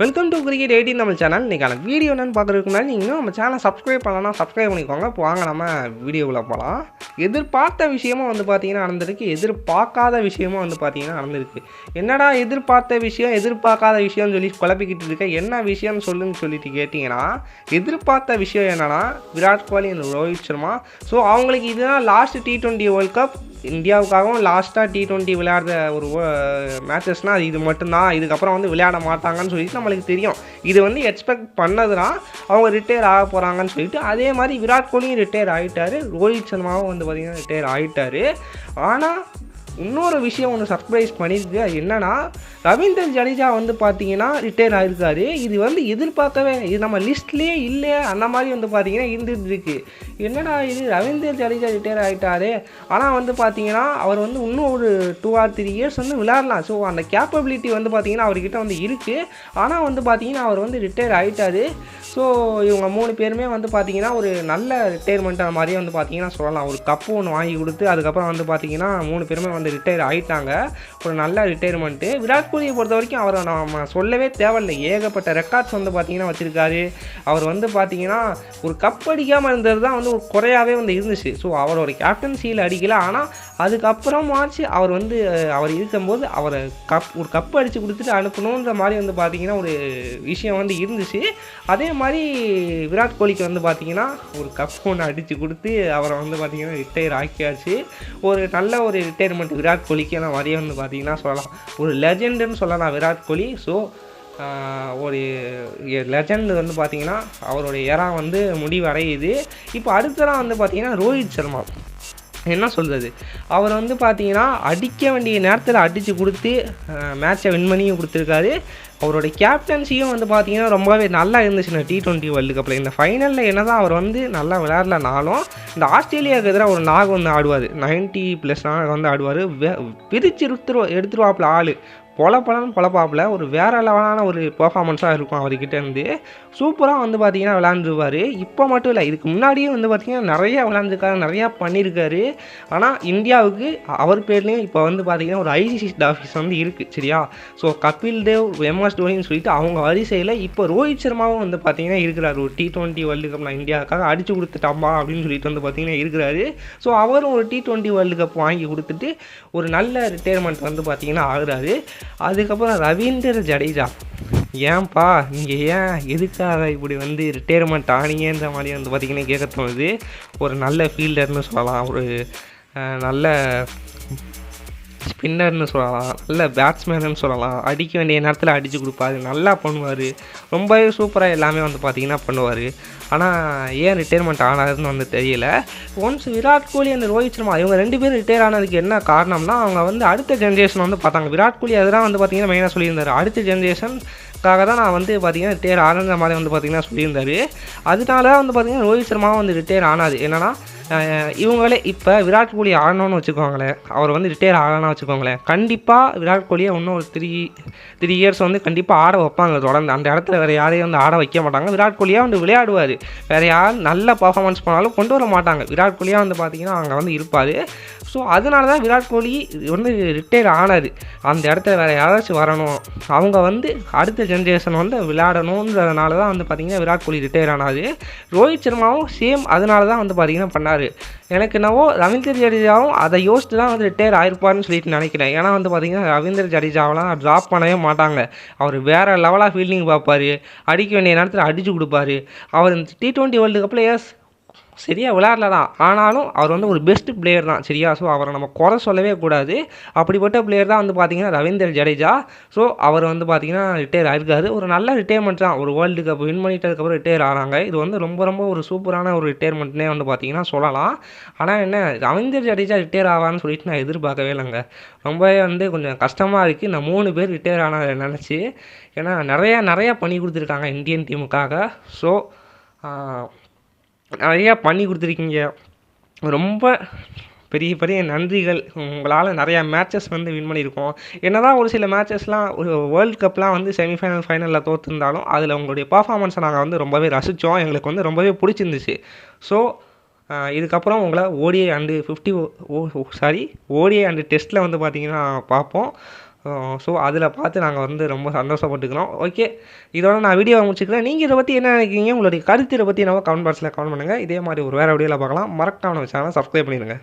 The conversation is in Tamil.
வெல்கம் டு கிரிக்கெட் 18 நம்ம சேனல். இன்றைக்கான வீடியோ என்னென்னு பார்க்குறதுக்கு முன்னாடி நீங்கள் நம்ம சேனலை சப்ஸ்கிரைப் பண்ணலாம், சப்ஸ்கிரைப் பண்ணிக்கோங்க. இப்போ வாங்க நம்ம வீடியோவில் போகலாம். எதிர்பார்த்த விஷயமும் வந்து பார்த்திங்கன்னா நடந்திருக்கு, எதிர்பார்க்காத விஷயமும் வந்து பார்த்திங்கன்னா நடந்திருக்கு. என்னடா எதிர்பார்த்த விஷயம் எதிர்பார்க்காத விஷயம்னு சொல்லி குழப்பிக்கிட்டு இருக்க, என்ன விஷயம்னு சொல்லுன்னு சொல்லிட்டு கேட்டிங்கன்னா, எதிர்பார்த்த விஷயம் என்னென்னா விராட் கோலி அண்ட் ரோஹித் சர்மா. ஸோ அவங்களுக்கு இதுதான் லாஸ்ட் T20 வேர்ல்ட் கப். இந்தியாவுக்காகவும் லாஸ்ட்டாக T20 விளையாடுற ஒரு மேட்சஸ்னால் அது இது மட்டும்தான், இதுக்கப்புறம் வந்து விளையாட மாட்டாங்கன்னு சொல்லிட்டு நம்மளுக்கு தெரியும். இது வந்து எக்ஸ்பெக்ட் பண்ணதுனா அவங்க ரிட்டையர் ஆக போகிறாங்கன்னு சொல்லிட்டு. அதே மாதிரி விராட் கோலியும் ரிட்டையர் ஆகிட்டார், ரோஹித் சர்மாவும் வந்து பார்த்திங்கன்னா ரிட்டையர் ஆகிட்டார். ஆனால் இன்னொரு விஷயம் ஒன்று சர்ப்ரைஸ் பண்ணியிருக்கு. அது என்னென்னா, ரவீந்திர ஜடேஜா வந்து பார்த்திங்கன்னா ரிட்டையர் ஆகிருக்காரு. இது வந்து எதிர்பார்க்கவே, இது நம்ம லிஸ்ட்லேயே இல்லை அந்த மாதிரி வந்து பார்த்திங்கன்னா இருந்துருக்கு. என்னடா இது, ரவீந்திர ஜடேஜா ரிட்டையர் ஆகிட்டாரு, ஆனால் வந்து பார்த்திங்கன்னா அவர் வந்து இன்னும் ஒரு 2 or 3 இயர்ஸ் வந்து விளையாடலாம். ஸோ அந்த கேப்பபிலிட்டி வந்து பார்த்திங்கன்னா அவர்கிட்ட வந்து இருக்குது. ஆனால் வந்து பார்த்திங்கன்னா அவர் வந்து ரிட்டையர் ஆகிட்டார். ஸோ இவங்க 3 பேருமே வந்து பார்த்திங்கன்னா ஒரு நல்ல ரிட்டையர்மெண்ட் அந்த மாதிரியே வந்து பார்த்திங்கன்னா சொல்லலாம். ஒரு கப்பு ஒன்று வாங்கி கொடுத்து அதுக்கப்புறம் வந்து பார்த்திங்கன்னா 3 பேருமே வந்து ரிட்டையர் ஆகிட்டாங்க. ஒரு நல்ல ரிட்டையர்மெண்ட்டு. விராட் கோலியை பொறுத்த வரைக்கும் அவரை நம்ம சொல்லவே தேவையில்லை. ஏகப்பட்ட ரெக்கார்ட்ஸ் வந்து பார்த்திங்கன்னா வச்சுருக்காரு. அவர் வந்து பார்த்திங்கன்னா ஒரு கப் அடிக்காமல் இருந்தது தான் வந்து ஒரு குறையாகவே வந்து இருந்துச்சு. ஸோ அவரோட கேப்டன்சியில் அடிக்கலை. ஆனால் அதுக்கப்புறமாச்சு அவர் வந்து அவர் இருக்கும்போது அவரை ஒரு கப் அடித்து கொடுத்துட்டு அனுப்பணுன்ற மாதிரி வந்து பார்த்திங்கன்னா ஒரு விஷயம் வந்து இருந்துச்சு. அதே மாதிரி விராட் கோலிக்கு வந்து பார்த்திங்கன்னா ஒரு கப் ஒன்று அடித்து கொடுத்து அவரை வந்து பார்த்திங்கன்னா ரிட்டையர் ஆக்கியாச்சு. ஒரு நல்ல ஒரு ரிட்டையர்மெண்ட் விராட் கோலிக்கு அந்த மாதிரியே வந்து பார்த்திங்கன்னா சொல்லலாம். ஒரு லெஜெண்டுன்னு சொல்லலாம் விராட் கோலி. ஸோ ஒரு லெஜண்ட் வந்து பார்த்திங்கன்னா அவருடைய ஏரா வந்து முடிவடையுது. இப்போ அடுத்ததான் வந்து பார்த்திங்கன்னா ரோஹித் சர்மா. என்ன சொல்கிறது, அவர் வந்து பார்த்திங்கன்னா அடிக்க வேண்டிய நேரத்தில் அடித்து கொடுத்து மேட்சை வின் பண்ணியும் கொடுத்துருக்காரு. அவருடைய கேப்டன்சியும் வந்து பார்த்திங்கன்னா ரொம்பவே நல்லா இருந்துச்சுன்னா T20 வேர்ல்டு கப்பில். இந்த ஃபைனலில் என்ன தான் அவர் வந்து நல்லா விளையாடலனாலும் இந்த ஆஸ்திரேலியாவுக்கு எதிராக ஒரு நாக் வந்து ஆடுவார், 90+ நாக் வந்து ஆடுவார். பிரித்து எடுத்துருவாப்பில் ஆள் பொழப்பாப்பில். ஒரு வேறு லெவலான ஒரு பெர்ஃபார்மன்ஸாக இருக்கும் அவர்கிட்டேருந்து. சூப்பராக வந்து பார்த்திங்கன்னா விளையாண்டுருவார். இப்போ மட்டும் இல்லை, இதுக்கு முன்னாடியே வந்து பார்த்திங்கன்னா நிறையா விளையாண்டுருக்காரு, நிறையா பண்ணியிருக்காரு. ஆனால் இந்தியாவுக்கு அவர் பேர்லேயும் இப்போ வந்து பார்த்திங்கன்னா ஒரு ICC ஆஃபீஸ் வந்து இருக்குது, சரியா. ஸோ கபில் தேவ், MS தோனின்னு சொல்லிட்டு அவங்க வரிசையில் இப்போ ரோஹித் சர்மாவும் வந்து பார்த்திங்கன்னா இருக்கிறார். ஒரு T20 வேர்ல்டு கப் நான் இந்தியாவுக்காக அடித்து கொடுத்துட்டாம்பா அப்படின்னு சொல்லிட்டு வந்து பார்த்திங்கன்னா இருக்கிறாரு. ஸோ அவரும் ஒரு T20 வேர்ல்டு கப் வாங்கி கொடுத்துட்டு ஒரு நல்ல ரிட்டையர்மெண்ட் வந்து பார்த்திங்கன்னா ஆகுறாரு. அதுக்கப்புறம் ரவீந்திர ஜடேஜா, ஏன்பா நீங்கள் எதுக்காக இப்படி வந்து ரிட்டையர்மெண்ட் ஆனீங்கன்ற மாதிரி வந்து பார்த்திங்கன்னா கேட்க தோணுது. ஒரு நல்ல ஃபீல்டர்னு சொல்லலாம், ஒரு நல்ல ஸ்பின்னர்னு சொல்லலாம், நல்ல பேட்ஸ்மேன்னு சொல்லலாம். அடிக்க வேண்டிய நேரத்தில் அடித்து கொடுப்பாரு, நல்லா பண்ணுவார், ரொம்பவே சூப்பராக எல்லாமே வந்து பார்த்திங்கன்னா பண்ணுவார். ஆனால் ஏன் ரிட்டையர்மெண்ட் ஆனாதுன்னு வந்து தெரியல. ஒன்ஸ் விராட் கோலி அந்த ரோஹித் சர்மா இவங்க 2 பேரும் ரிட்டையர் ஆனதுக்கு என்ன காரணம்னா, அவங்க வந்து அடுத்த ஜென்ரேஷன் வந்து பார்த்தாங்க. விராட் கோலி அதெல்லாம் வந்து பார்த்திங்கன்னா மெயினாக சொல்லியிருந்தார், அடுத்த ஜென்ரேஷனுக்காக தான் நான் வந்து பார்த்திங்கன்னா ரிட்டையர் ஆனந்த மாதிரி வந்து பார்த்திங்கன்னா சொல்லியிருந்தார். அதனால தான் வந்து பார்த்திங்கன்னா ரோஹித் சர்மாவும் வந்து ரிட்டையர் ஆனாது. என்னென்னா இவங்களே இப்போ விராட் கோலி ஆடணும்னு வச்சுக்கோங்களேன், அவர் வந்து ரிட்டையர் ஆகணும்னு வச்சுக்கோங்களேன், கண்டிப்பாக விராட் கோலியை இன்னும் ஒரு 3 இயர்ஸ் வந்து கண்டிப்பாக ஆட வைப்பாங்க தொடர்ந்து. அந்த இடத்துல வேறு யாரையும் வந்து ஆட வைக்க மாட்டாங்க. விராட் கோலியாக வந்து விளையாடுவார், வேறு யார் நல்ல பர்ஃபார்மன்ஸ் பண்ணாலும் கொண்டு வர மாட்டாங்க. விராட் கோலியாக வந்து பார்த்திங்கன்னா அங்கே வந்து இருப்பார். ஸோ அதனால தான் விராட் கோலி வந்து ரிட்டையர் ஆனார். அந்த இடத்துல வேறு யாராச்சும் வரணும், அவங்க வந்து அடுத்த ஜென்ரேஷன் வந்து விளையாடணுன்றதுனால தான் வந்து பார்த்திங்கன்னா விராட் கோலி ரிட்டையர் ஆனார். ரோஹித் சர்மாவும் சேம் அதனால தான் வந்து பார்த்திங்கன்னா பண்ணார். எனக்கு என்னவோ ரவீந்திர ஜடேஜாவும் அதை யோசித்து தான் வந்து ரிட்டையர் ஆகிருப்பார்னு சொல்லிட்டு நினைக்கிறேன். ஏன்னா வந்து பார்த்திங்கன்னா ரவீந்திர ஜடேஜாவெலாம் ட்ராப் பண்ணவே மாட்டாங்க. அவர் வேறு லெவலாக ஃபீல்டிங் பார்ப்பார், அடிக்க வேண்டிய நேரத்தில் அடித்து கொடுப்பாரு. அவர் இந்த T20 வேர்ல்டு கப்பில் சரியாக விளையாடல தான், ஆனாலும் அவர் வந்து ஒரு பெஸ்ட் பிளேயர் தான், சரியா. ஸோ அவரை நம்ம குறை சொல்லவே கூடாது. அப்படிப்பட்ட பிளேயர் தான் வந்து பார்த்திங்கன்னா ரவீந்திர ஜடேஜா. ஸோ அவர் வந்து பார்த்திங்கன்னா ரிட்டையர் ஆகிருக்காரு. ஒரு நல்ல ரிட்டையர்மெண்ட் தான். ஒரு வேர்ல்டு கப் வின் பண்ணிட்டதுக்கப்புறம் ரிட்டையர் ஆகிறாங்க. இது வந்து ரொம்ப ஒரு சூப்பரான ஒரு ரிட்டையர்மெண்ட்னே வந்து பார்த்திங்கன்னா சொல்லலாம். ஆனால் என்ன, ரவீந்திர ஜடேஜா ரிட்டையர் ஆவான்னு சொல்லிட்டு நான் எதிர்பார்க்கவே இல்லைங்க. ரொம்பவே வந்து கொஞ்சம் கஷ்டமாக இருக்குது இந்த 3 பேர் ரிட்டையர் ஆனதை நினச்சி. ஏன்னா நிறையா பண்ணி கொடுத்துருக்காங்க இந்தியன் டீமுக்காக. ஸோ நிறையா பண்ணி கொடுத்துருக்கீங்க, ரொம்ப பெரிய நன்றிகள். உங்களால் நிறையா மேட்சஸ் வந்து வின் பண்ணியிருக்கோம். என்ன தான் ஒரு சில மேட்சஸ்லாம் ஒரு வேர்ல்டு கப்லாம் வந்து செமிஃபைனல் ஃபைனலில் தோற்றுருந்தாலும் அதில் உங்களுடைய பர்ஃபார்மன்ஸை நாங்கள் வந்து ரொம்பவே ரசித்தோம், எங்களுக்கு வந்து ரொம்பவே பிடிச்சிருந்துச்சு. ஸோ இதுக்கப்புறம் உங்களை ஓடிஐ அண்டு டெஸ்ட்டில் வந்து பார்த்திங்கன்னா பார்ப்போம். ஸோ அதில் பார்த்து நாங்கள் வந்து ரொம்ப சந்தோஷப்பட்டுக்கிறோம். ஓகே, இதோட நான் வீடியோவை முடிச்சுக்கிறேன். நீங்கள் இதை பற்றி என்ன நினைக்கிறீங்க? உங்களுடைய கருத்து இதை பற்றி நம்ம கமெண்ட் பாக்ஸில் கமெண்ட் பண்ணுங்கள். இதே மாதிரி ஒரு வேறு வீடியோவில் பார்க்கலாம். மறக்காம நம்ம சேனலை சப்ஸ்கிரைப் பண்ணிடுங்க.